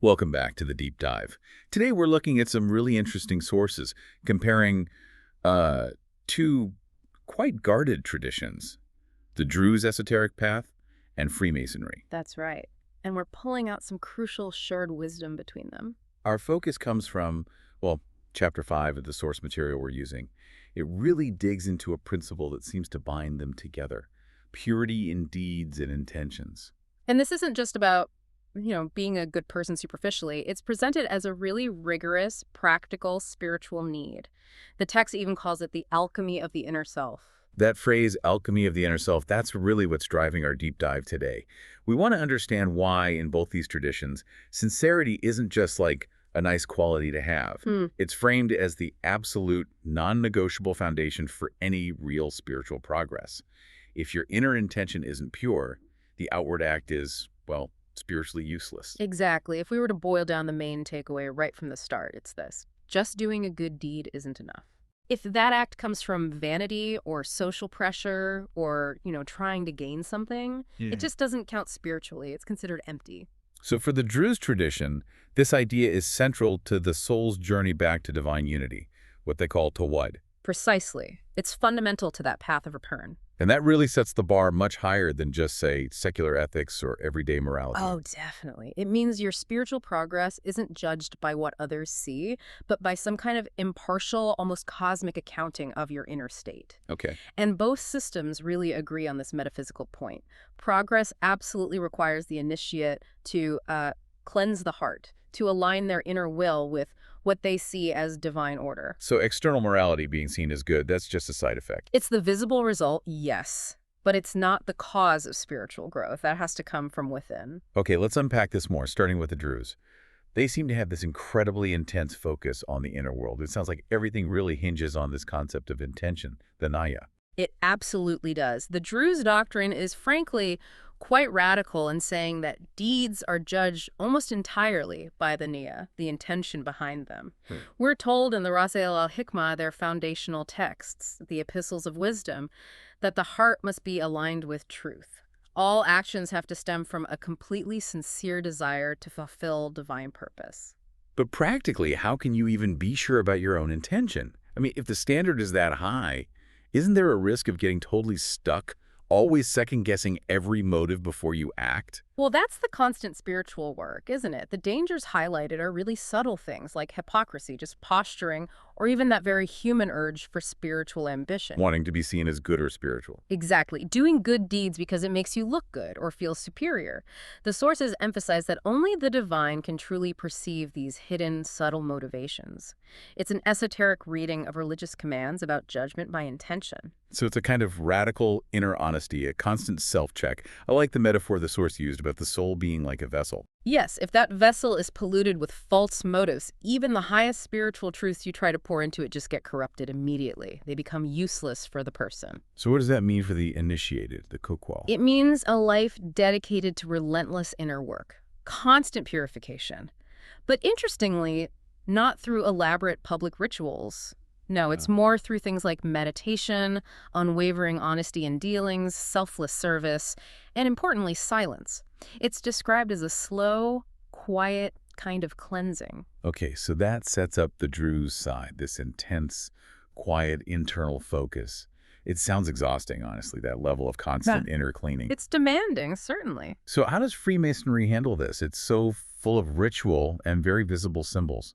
Welcome back to the Deep Dive. Today we're looking at some really interesting sources, comparing two quite guarded traditions, the Druze esoteric path and Freemasonry. That's right. And we're pulling out some crucial shared wisdom between them. Our focus comes from, well, Chapter 5 of the source material we're using. It really digs into a principle that seems to bind them together, purity in deeds and intentions. And this isn't just about, being a good person superficially. It's presented as a really rigorous, practical, spiritual need. The text even calls it the alchemy of the inner self. That phrase, alchemy of the inner self, that's really what's driving our deep dive today. We want to understand why, in both these traditions, sincerity isn't just like a nice quality to have. It's framed as the absolute, non-negotiable foundation for any real spiritual progress. If your inner intention isn't pure, the outward act is, well, spiritually useless. Exactly. If we were to boil down the main takeaway right from the start, it's this. Just doing a good deed isn't enough. If that act comes from vanity or social pressure or, trying to gain something, it just doesn't count spiritually. It's considered empty. So for the Druze tradition, this idea is central to the soul's journey back to divine unity, what they call tawad. Precisely. It's fundamental to that path of return. And that really sets the bar much higher than just, say, secular ethics or everyday morality. Oh, definitely. It means your spiritual progress isn't judged by what others see, but by some kind of impartial, almost cosmic accounting of your inner state. Okay. And both systems really agree on this metaphysical point. Progress absolutely requires the initiate to cleanse the heart, to align their inner will with what they see as divine order. So external morality being seen as good, that's just a side effect. It's the visible result, yes, but it's not the cause of spiritual growth. That has to come from within. Okay, let's unpack this more, starting with the Druze. They seem to have this incredibly intense focus on the inner world. It sounds like everything really hinges on this concept of intention, the naya. It absolutely does. The Druze doctrine is frankly quite radical in saying that deeds are judged almost entirely by the niyya, the intention behind them. We're told in the Rasail al-Hikmah, their foundational texts, the epistles of wisdom, that the heart must be aligned with truth. All actions have to stem from a completely sincere desire to fulfill divine purpose. But practically, how can you even be sure about your own intention? I mean, if the standard is that high, isn't there a risk of getting totally stuck, always second-guessing every motive before you act? Well, that's the constant spiritual work, isn't it? The dangers highlighted are really subtle things like hypocrisy, just posturing, or even that very human urge for spiritual ambition. Wanting to be seen as good or spiritual. Exactly. Doing good deeds because it makes you look good or feel superior. The sources emphasize that only the divine can truly perceive these hidden, subtle motivations. It's an esoteric reading of religious commands about judgment by intention. So it's a kind of radical inner honesty, a constant self-check. I like the metaphor the source used about the soul being like a vessel. Yes, if that vessel is polluted with false motives, even the highest spiritual truths you try to pour into it just get corrupted immediately. They become useless for the person. So what does that mean for the initiated, the kukwal? It means a life dedicated to relentless inner work, constant purification. But interestingly, not through elaborate public rituals. No, it's more through things like meditation, unwavering honesty in dealings, selfless service, and importantly, silence. It's described as a slow, quiet kind of cleansing. Okay, so that sets up the Druze side, this intense, quiet internal focus. It sounds exhausting, honestly, that level of constant inner cleaning. It's demanding, certainly. So how does Freemasonry handle this? It's so full of ritual and very visible symbols.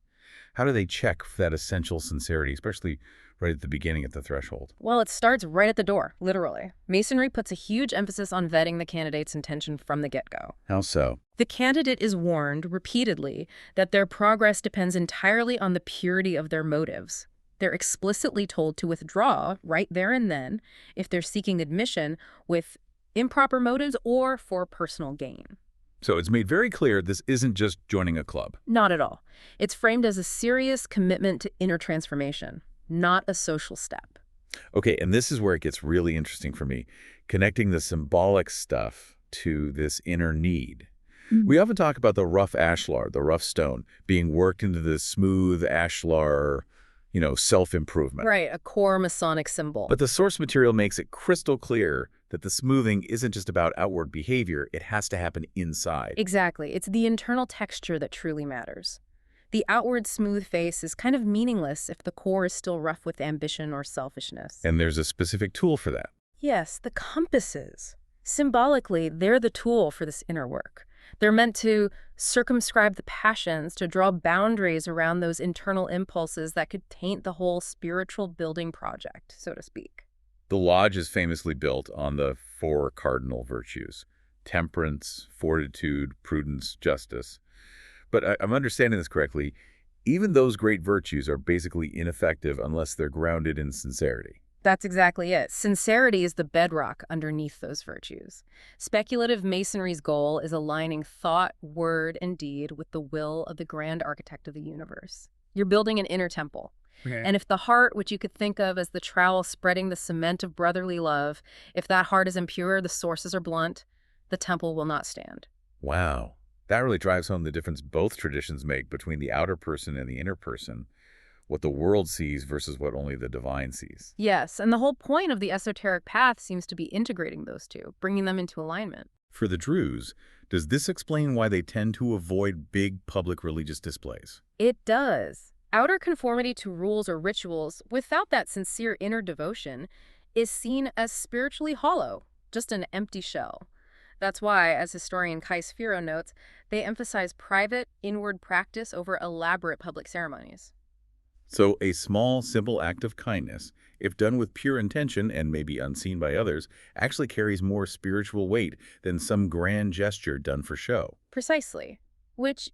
How do they check for that essential sincerity, especially right at the beginning at the threshold? Well, it starts right at the door, literally. Masonry puts a huge emphasis on vetting the candidate's intention from the get-go. How so? The candidate is warned repeatedly that their progress depends entirely on the purity of their motives. They're explicitly told to withdraw right there and then if they're seeking admission with improper motives or for personal gain. So it's made very clear this isn't just joining a club. Not at all. It's framed as a serious commitment to inner transformation, not a social step. Okay, and this is where it gets really interesting for me, connecting the symbolic stuff to this inner need. We often talk about the rough ashlar, the rough stone, being worked into the smooth ashlar, self-improvement. Right, a core Masonic symbol. But the source material makes it crystal clear that the smoothing isn't just about outward behavior, it has to happen inside. Exactly. It's the internal texture that truly matters. The outward smooth face is kind of meaningless if the core is still rough with ambition or selfishness. And there's a specific tool for that. Yes, the compasses. Symbolically, they're the tool for this inner work. They're meant to circumscribe the passions, to draw boundaries around those internal impulses that could taint the whole spiritual building project, so to speak. The lodge is famously built on the 4 cardinal virtues: temperance, fortitude, prudence, justice. But I'm understanding this correctly. Even those great virtues are basically ineffective unless they're grounded in sincerity. That's exactly it. Sincerity is the bedrock underneath those virtues. Speculative Masonry's goal is aligning thought, word, and deed with the will of the grand architect of the universe. You're building an inner temple. Okay. And if the heart, which you could think of as the trowel spreading the cement of brotherly love, if that heart is impure, the sources are blunt, the temple will not stand. Wow. That really drives home the difference both traditions make between the outer person and the inner person, what the world sees versus what only the divine sees. Yes, and the whole point of the esoteric path seems to be integrating those two, bringing them into alignment. For the Druze, does this explain why they tend to avoid big public religious displays? It does. Outer conformity to rules or rituals, without that sincere inner devotion, is seen as spiritually hollow, just an empty shell. That's why, as historian Kai Sphero notes, they emphasize private, inward practice over elaborate public ceremonies. So a small, simple act of kindness, if done with pure intention and maybe unseen by others, actually carries more spiritual weight than some grand gesture done for show. Precisely. Which,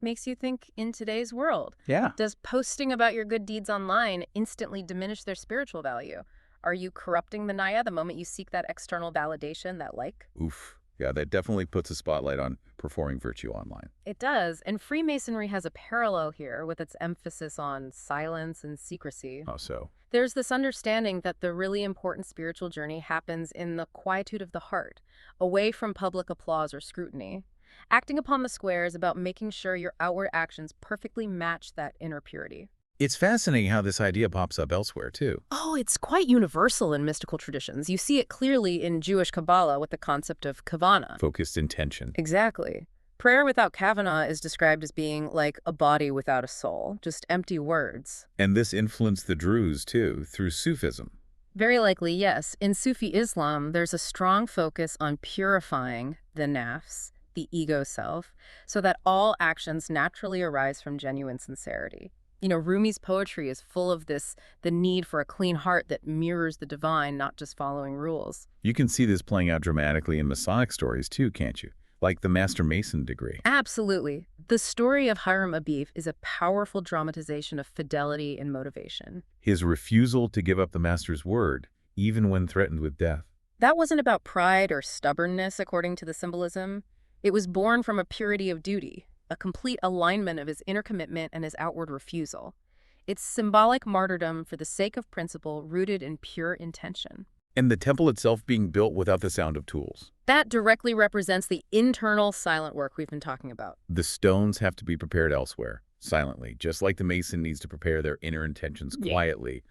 makes you think in today's world. Yeah. Does posting about your good deeds online instantly diminish their spiritual value? Are you corrupting the Naya the moment you seek that external validation, that like? Oof. Yeah, that definitely puts a spotlight on performing virtue online. It does, and Freemasonry has a parallel here with its emphasis on silence and secrecy. How so? There's this understanding that the really important spiritual journey happens in the quietude of the heart, away from public applause or scrutiny. Acting upon the square is about making sure your outward actions perfectly match that inner purity. It's fascinating how this idea pops up elsewhere, too. Oh, it's quite universal in mystical traditions. You see it clearly in Jewish Kabbalah with the concept of kavana. Focused intention. Exactly. Prayer without kavanah is described as being like a body without a soul, just empty words. And this influenced the Druze, too, through Sufism. Very likely, yes. In Sufi Islam, there's a strong focus on purifying the nafs, the ego self, so that all actions naturally arise from genuine sincerity. Rumi's poetry is full of the need for a clean heart that mirrors the divine, not just following rules. You can see this playing out dramatically in Masonic stories, too, can't you? Like the Master Mason degree. Absolutely. The story of Hiram Abif is a powerful dramatization of fidelity and motivation. His refusal to give up the Master's word, even when threatened with death. That wasn't about pride or stubbornness, according to the symbolism. It was born from a purity of duty, a complete alignment of his inner commitment and his outward refusal. It's symbolic martyrdom for the sake of principle rooted in pure intention. And the temple itself being built without the sound of tools. That directly represents the internal silent work we've been talking about. The stones have to be prepared elsewhere, silently, just like the Mason needs to prepare their inner intentions quietly,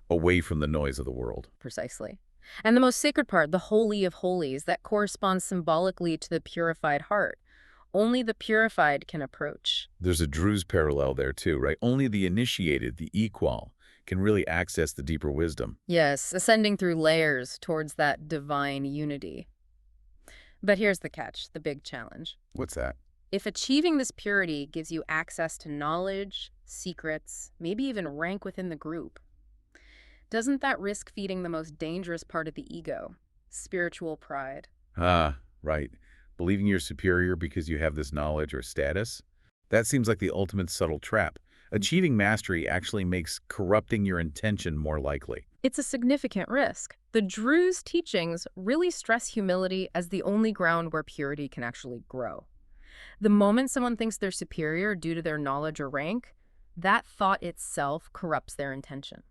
away from the noise of the world. Precisely. And the most sacred part, the Holy of Holies, that corresponds symbolically to the purified heart. Only the purified can approach. There's a Druze parallel there too, right? Only the initiated, the equal, can really access the deeper wisdom. Yes, ascending through layers towards that divine unity. But here's the catch, the big challenge. What's that? If achieving this purity gives you access to knowledge, secrets, maybe even rank within the group, doesn't that risk feeding the most dangerous part of the ego, spiritual pride? Ah, right. Believing you're superior because you have this knowledge or status? That seems like the ultimate subtle trap. Achieving mastery actually makes corrupting your intention more likely. It's a significant risk. The Druze teachings really stress humility as the only ground where purity can actually grow. The moment someone thinks they're superior due to their knowledge or rank, that thought itself corrupts their intention.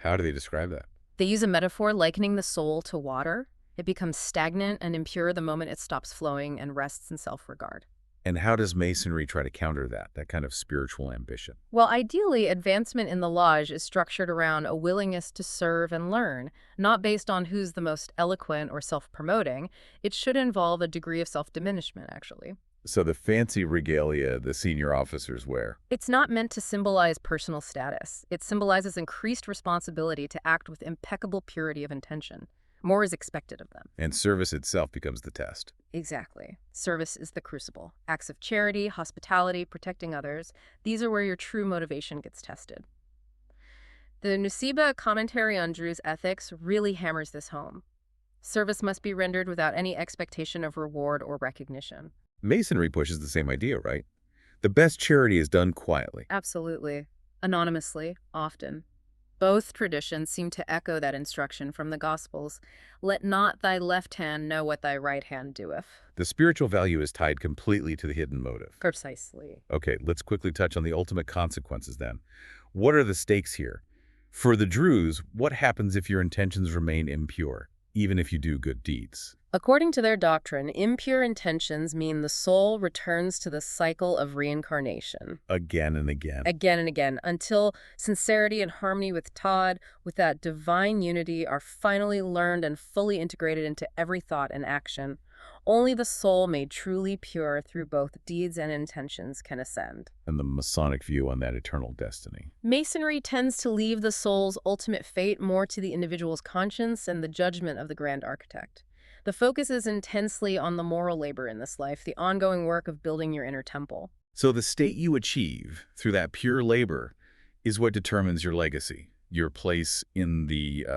How do they describe that? They use a metaphor likening the soul to water. It becomes stagnant and impure the moment it stops flowing and rests in self-regard. And how does Masonry try to counter that kind of spiritual ambition? Well, ideally, advancement in the lodge is structured around a willingness to serve and learn, not based on who's the most eloquent or self-promoting. It should involve a degree of self-diminishment, actually. So the fancy regalia the senior officers wear. It's not meant to symbolize personal status. It symbolizes increased responsibility to act with impeccable purity of intention. More is expected of them. And service itself becomes the test. Exactly. Service is the crucible. Acts of charity, hospitality, protecting others, these are where your true motivation gets tested. The Nusiba commentary on Druze ethics really hammers this home. Service must be rendered without any expectation of reward or recognition. Masonry pushes the same idea, right? The best charity is done quietly. Absolutely. Anonymously, often. Both traditions seem to echo that instruction from the Gospels. Let not thy left hand know what thy right hand doeth. The spiritual value is tied completely to the hidden motive. Precisely. Okay, let's quickly touch on the ultimate consequences then. What are the stakes here? For the Druze, what happens if your intentions remain impure, even if you do good deeds? According to their doctrine, impure intentions mean the soul returns to the cycle of reincarnation. Again and again. Again and again, until sincerity and harmony with Todd, with that divine unity, are finally learned and fully integrated into every thought and action. Only the soul made truly pure through both deeds and intentions can ascend. And the Masonic view on that eternal destiny. Masonry tends to leave the soul's ultimate fate more to the individual's conscience and the judgment of the grand architect. The focus is intensely on the moral labor in this life, the ongoing work of building your inner temple. So the state you achieve through that pure labor is what determines your legacy, your place in the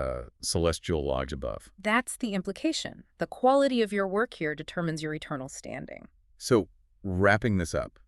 celestial lodge above. That's the implication. The quality of your work here determines your eternal standing. So wrapping this up,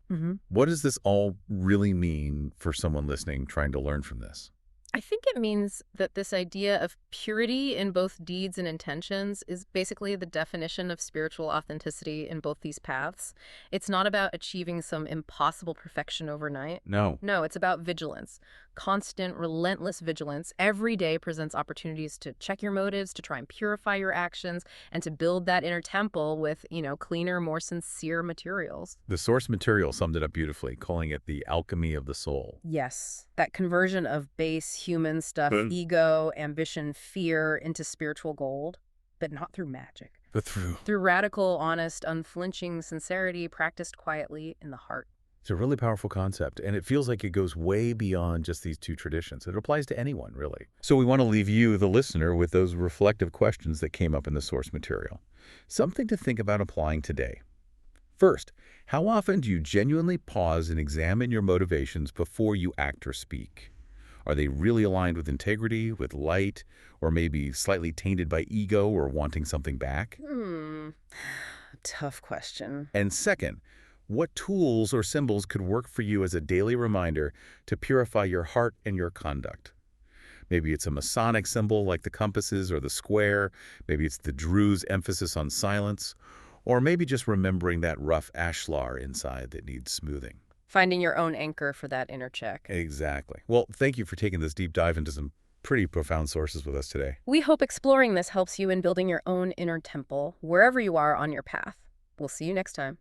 what does this all really mean for someone listening trying to learn from this? I think it means that this idea of purity in both deeds and intentions is basically the definition of spiritual authenticity in both these paths. It's not about achieving some impossible perfection overnight. No. No, it's about vigilance. Constant, relentless vigilance every day presents opportunities to check your motives, to try and purify your actions, and to build that inner temple with, cleaner, more sincere materials. The source material summed it up beautifully, calling it the alchemy of the soul. Yes, that conversion of base human stuff, ego, ambition, fear, into spiritual gold, but not through magic. But through Radical, honest, unflinching sincerity practiced quietly in the heart. It's a really powerful concept, and it feels like it goes way beyond just these two traditions. It applies to anyone, really. So we want to leave you, the listener, with those reflective questions that came up in the source material. Something to think about applying today. First, how often do you genuinely pause and examine your motivations before you act or speak? Are they really aligned with integrity, with light, or maybe slightly tainted by ego or wanting something back? Tough question. And second, what tools or symbols could work for you as a daily reminder to purify your heart and your conduct? Maybe it's a Masonic symbol like the compasses or the square. Maybe it's the Druze emphasis on silence. Or maybe just remembering that rough ashlar inside that needs smoothing. Finding your own anchor for that inner check. Exactly. Well, thank you for taking this deep dive into some pretty profound sources with us today. We hope exploring this helps you in building your own inner temple, wherever you are on your path. We'll see you next time.